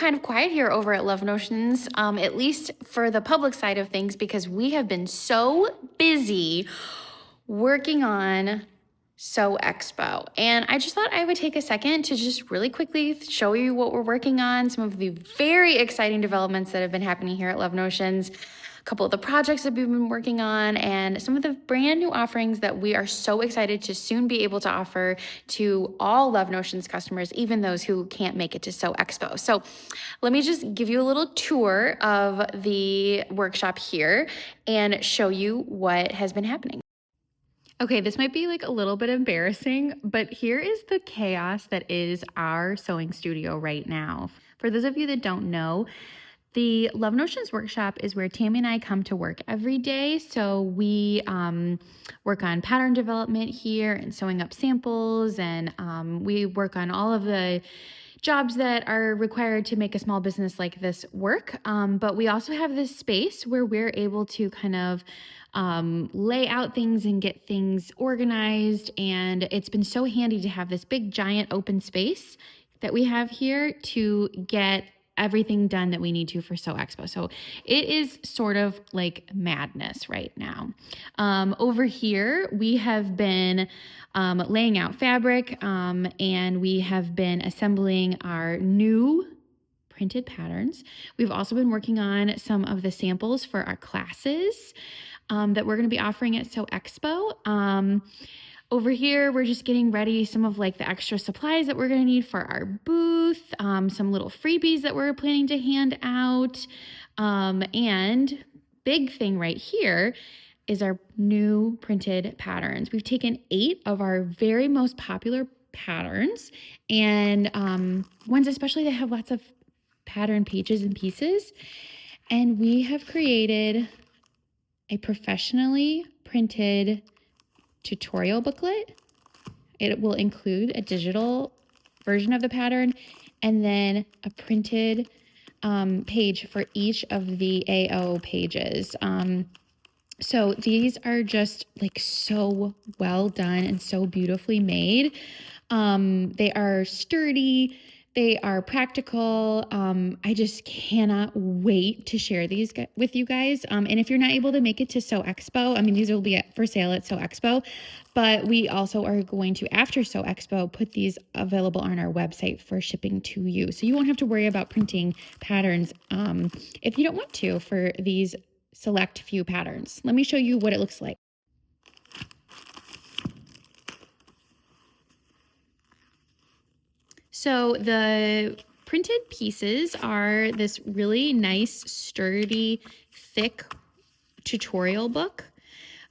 kind of quiet here over at Love Notions, at least for the public side of things, because we have been so busy working on Sew Expo. And I just thought I would take a second to just really quickly show you what we're working on, some of the very exciting developments that have been happening here at Love Notions, a couple of the projects that we've been working on, and some of the brand new offerings that we are so excited to soon be able to offer to all Love Notions customers, even those who can't make it to Sew Expo. So let me just give you a little tour of the workshop here and show you what has been happening. Okay, this might be like a little bit embarrassing, but here is the chaos that is our sewing studio right now. For those of you that don't know, the Love Notions workshop is where Tammy and I come to work every day. So we work on pattern development here and sewing up samples, and we work on all of the jobs that are required to make a small business like this work. But we also have this space where we're able to kind of lay out things and get things organized. And it's been so handy to have this big, giant open space that we have here to get everything done that we need to for Sew Expo. So it is sort of like madness right now. Over here, we have been laying out fabric and we have been assembling our new printed patterns. We've also been working on some of the samples for our classes that we're going to be offering at Sew Expo. Over here, we're just getting ready some of like the extra supplies that we're going to need for our booth, some little freebies that we're planning to hand out. And big thing right here is our new printed patterns. We've taken 8 of our very most popular patterns and ones especially that have lots of pattern pages and pieces. And we have created a professionally printed tutorial booklet. It will include a digital version of the pattern and then a printed page for each of the AO pages. So these are just like so well done and so beautifully made. They are sturdy. They are practical. I just cannot wait to share these with you guys. And if you're not able to make it to Sew Expo, I mean, these will be for sale at Sew Expo, but we also are going to, after Sew Expo, put these available on our website for shipping to you. So you won't have to worry about printing patterns if you don't want to for these select few patterns. Let me show you what it looks like. So the printed pieces are this really nice, sturdy, thick tutorial book.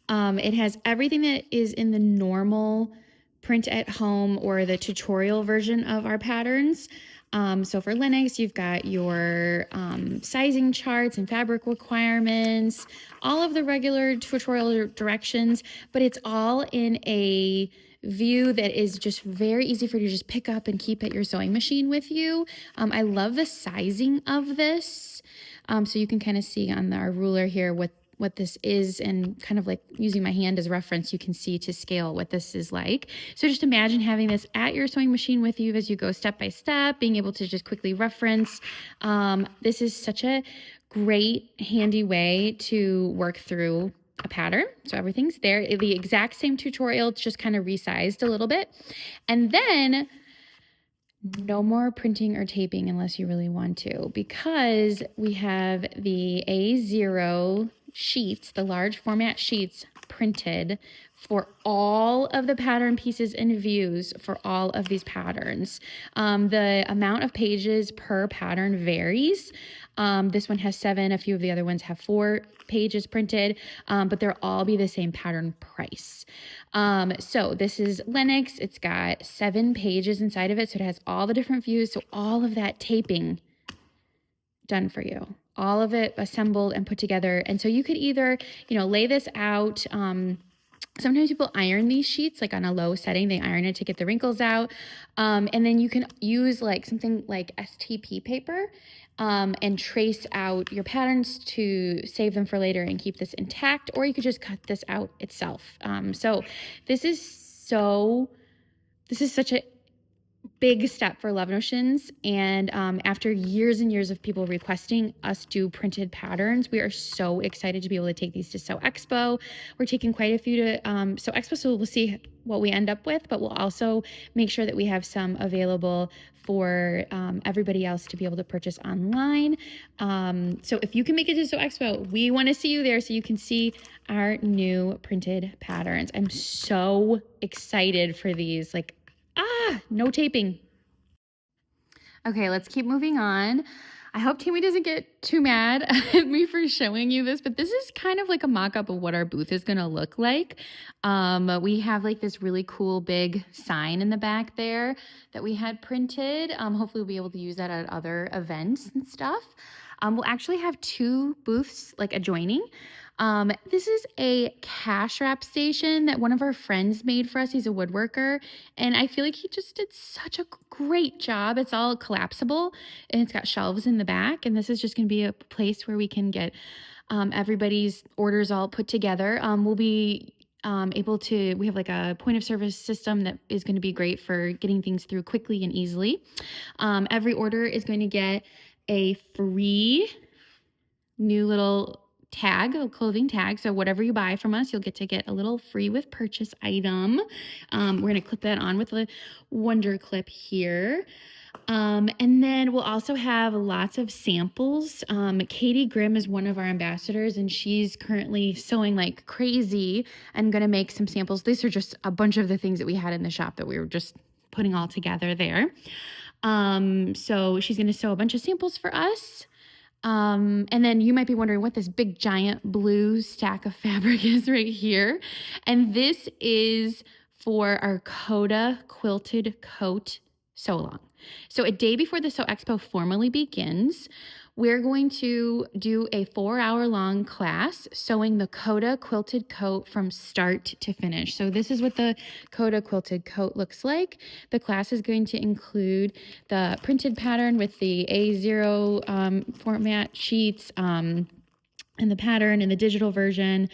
It has everything that is in the normal print at home or the tutorial version of our patterns. So for Linux, you've got your sizing charts and fabric requirements, all of the regular tutorial directions, but it's all in a view that is just very easy for you to just pick up and keep at your sewing machine with you. I love the sizing of this. So you can kind of see on our ruler here what this is, and kind of like using my hand as reference, you can see to scale what this is like. So just imagine having this at your sewing machine with you as you go step by step, being able to just quickly reference. This is such a great, handy way to work through a pattern. So everything's there. The exact same tutorial, it's just kind of resized a little bit. And then no more printing or taping unless you really want to, because we have the A0 sheets, the large format sheets printed for all of the pattern pieces and views for all of these patterns. The amount of pages per pattern varies. This one has 7, a few of the other ones have 4 pages printed, but they'll all be the same pattern price. So this is Linux. It's got 7 pages inside of it, so it has all the different views, so all of that taping done for you, all of it assembled and put together. And so you could either, lay this out. Sometimes people iron these sheets like on a low setting. They iron it to get the wrinkles out. And then you can use like something like STP paper and trace out your patterns to save them for later and keep this intact, or you could just cut this out itself. So this is such a big step for Love Notions. And after years and years of people requesting us do printed patterns, we are so excited to be able to take these to Sew Expo. We're taking quite a few to Sew Expo, so we'll see what we end up with, but we'll also make sure that we have some available for everybody else to be able to purchase online. So if you can make it to Sew Expo, we want to see you there so you can see our new printed patterns. I'm so excited for these. Like, no taping. Okay, let's keep moving on. I hope Tammy doesn't get too mad at me for showing you this, but this is kind of like a mock-up of what our booth is gonna look like. We have like this really cool big sign in the back there that we had printed. Hopefully we'll be able to use that at other events and stuff. We'll actually have two booths like adjoining. This is a cash wrap station that one of our friends made for us. He's a woodworker, and I feel like he just did such a great job. It's all collapsible, and it's got shelves in the back, and this is just going to be a place where we can get everybody's orders all put together. We'll be we have like a point of service system that is going to be great for getting things through quickly and easily. Every order is going to get a free new little tag, a clothing tag. So whatever you buy from us, you'll get to get a little free with purchase item. We're going to clip that on with a Wonder Clip here. And then we'll also have lots of samples. Katie Grimm is one of our ambassadors, and she's currently sewing like crazy and going to make some samples. These are just a bunch of the things that we had in the shop that we were just putting all together there. So she's going to sew a bunch of samples for us. And then you might be wondering what this big giant blue stack of fabric is right here. And this is for our Kota quilted coat sew along. So a day before the Sew Expo formally begins, we're going to do a 4-hour-long class sewing the Kota quilted coat from start to finish. So this is what the Kota quilted coat looks like. The class is going to include the printed pattern with the A0 format sheets and the pattern in the digital version.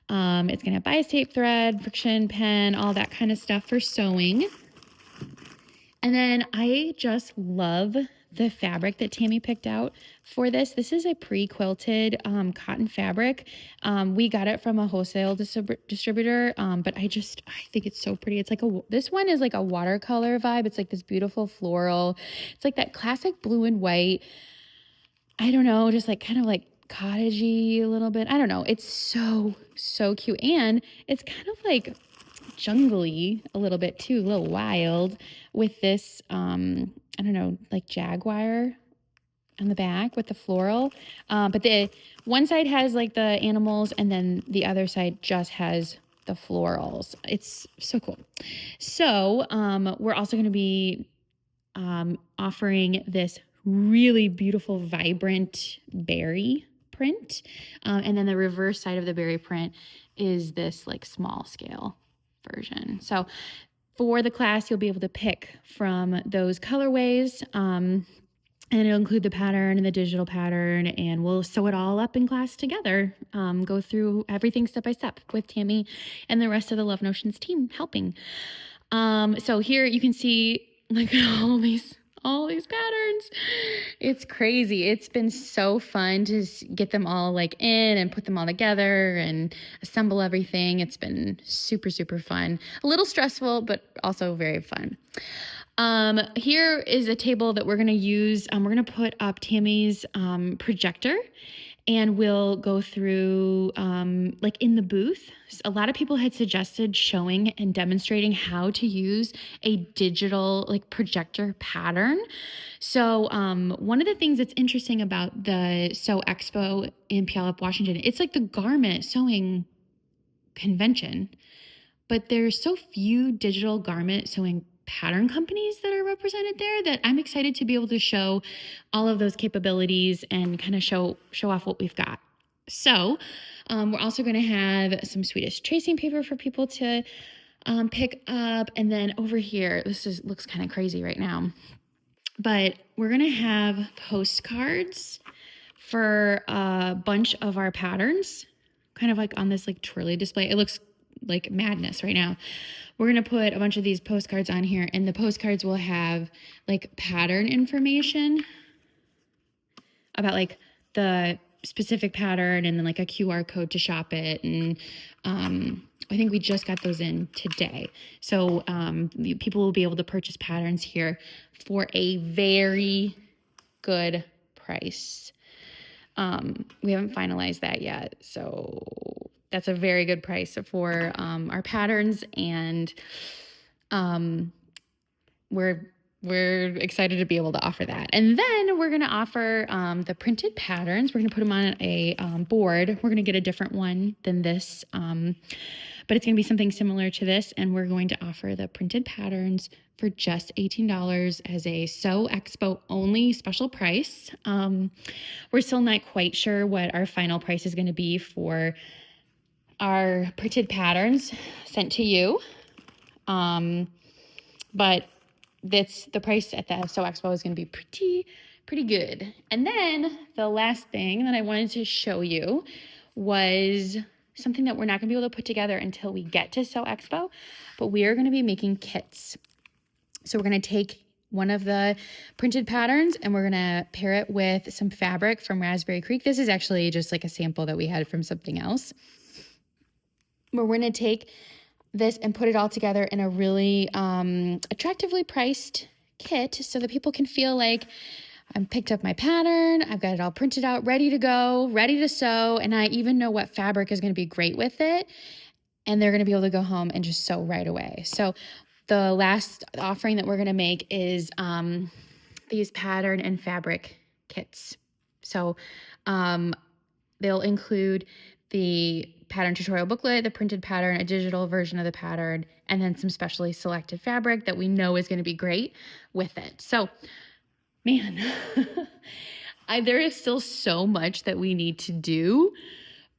It's going to have bias tape, thread, friction, pen, all that kind of stuff for sewing. And then I just love the fabric that Tammy picked out for this. This is a pre-quilted cotton fabric. We got it from a wholesale distributor, but I think it's so pretty. It's like this one is like a watercolor vibe. It's like this beautiful floral. It's like that classic blue and white. I don't know, just like kind of like cottagey a little bit. I don't know. It's so, so cute. And it's kind of like jungly a little bit too, a little wild with this, I don't know, like jaguar on the back with the floral. But the one side has like the animals and then the other side just has the florals. It's so cool. So we're also going to be offering this really beautiful, vibrant berry print. And then the reverse side of the berry print is this like small scale version. So for the class, you'll be able to pick from those colorways, and it'll include the pattern and the digital pattern, and we'll sew it all up in class together, go through everything step by step with Tammy and the rest of the Love Notions team helping. So here you can see like all these patterns. It's crazy. It's been so fun to get them all like in and put them all together and assemble everything. It's been super, super fun. A little stressful, but also very fun. Here is a table that we're going to use. We're going to put up Tammy's projector, and we'll go through like in the booth. A lot of people had suggested showing and demonstrating how to use a digital like projector pattern. So one of the things that's interesting about the Sew Expo in Puyallup, Washington, it's like the garment sewing convention, but there's so few digital garment sewing pattern companies that are represented there that I'm excited to be able to show all of those capabilities and kind of show off what we've got. So we're also going to have some Swedish tracing paper for people to pick up. And then over here, looks kind of crazy right now, but we're going to have postcards for a bunch of our patterns, kind of like on this like trolley display. It looks like madness right now. We're going to put a bunch of these postcards on here, and the postcards will have like pattern information about like the specific pattern and then like a QR code to shop it. And I think we just got those in today. So people will be able to purchase patterns here for a very good price. We haven't finalized that yet. So that's a very good price for our patterns, and we're excited to be able to offer that. And then we're going to offer the printed patterns. We're going to put them on a board. We're going to get a different one than this, but it's going to be something similar to this. And we're going to offer the printed patterns for just $18 as a Sew Expo only special price. We're still not quite sure what our final price is going to be for our printed patterns sent to you. But the price at the Sew Expo is going to be pretty good. And then the last thing that I wanted to show you was something that we're not going to be able to put together until we get to Sew Expo, but we are going to be making kits. So we're going to take one of the printed patterns and we're going to pair it with some fabric from Raspberry Creek. This is actually just like a sample that we had from something else. But we're going to take this and put it all together in a really attractively priced kit so that people can feel like I've picked up my pattern, I've got it all printed out, ready to go, ready to sew, and I even know what fabric is going to be great with it, and they're going to be able to go home and just sew right away. So the last offering that we're going to make is these pattern and fabric kits. So they'll include the pattern tutorial booklet, the printed pattern, a digital version of the pattern, and then some specially selected fabric that we know is going to be great with it. So, man, there is still so much that we need to do,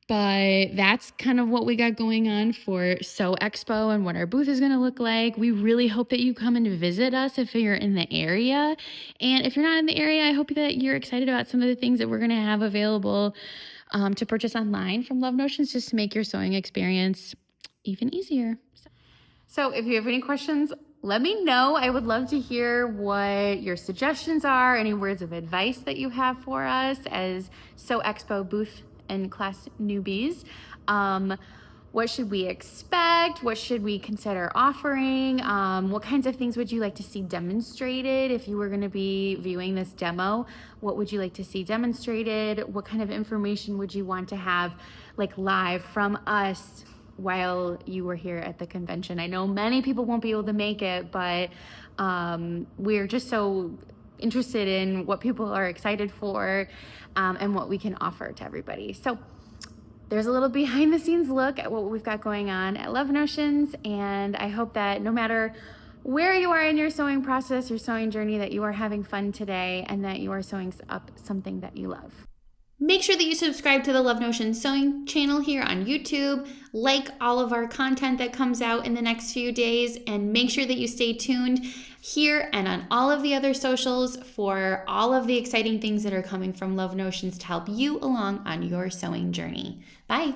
but that's kind of what we got going on for Sew Expo and what our booth is going to look like. We really hope that you come and visit us if you're in the area. And if you're not in the area, I hope that you're excited about some of the things that we're going to have available to purchase online from Love Notions, just to make your sewing experience even easier. So if you have any questions, let me know. I would love to hear what your suggestions are, any words of advice that you have for us as Sew Expo booth and class newbies. What should we expect? What should we consider offering? What kinds of things would you like to see demonstrated if you were going to be viewing this demo? What would you like to see demonstrated? What kind of information would you want to have like live from us while you were here at the convention? I know many people won't be able to make it, but we're just so interested in what people are excited for and what we can offer to everybody. So there's a little behind the scenes look at what we've got going on at Love Notions, and I hope that no matter where you are in your sewing process, your sewing journey, that you are having fun today and that you are sewing up something that you love. Make sure that you subscribe to the Love Notions sewing channel here on YouTube, like all of our content that comes out in the next few days, and make sure that you stay tuned here and on all of the other socials for all of the exciting things that are coming from Love Notions to help you along on your sewing journey. Bye.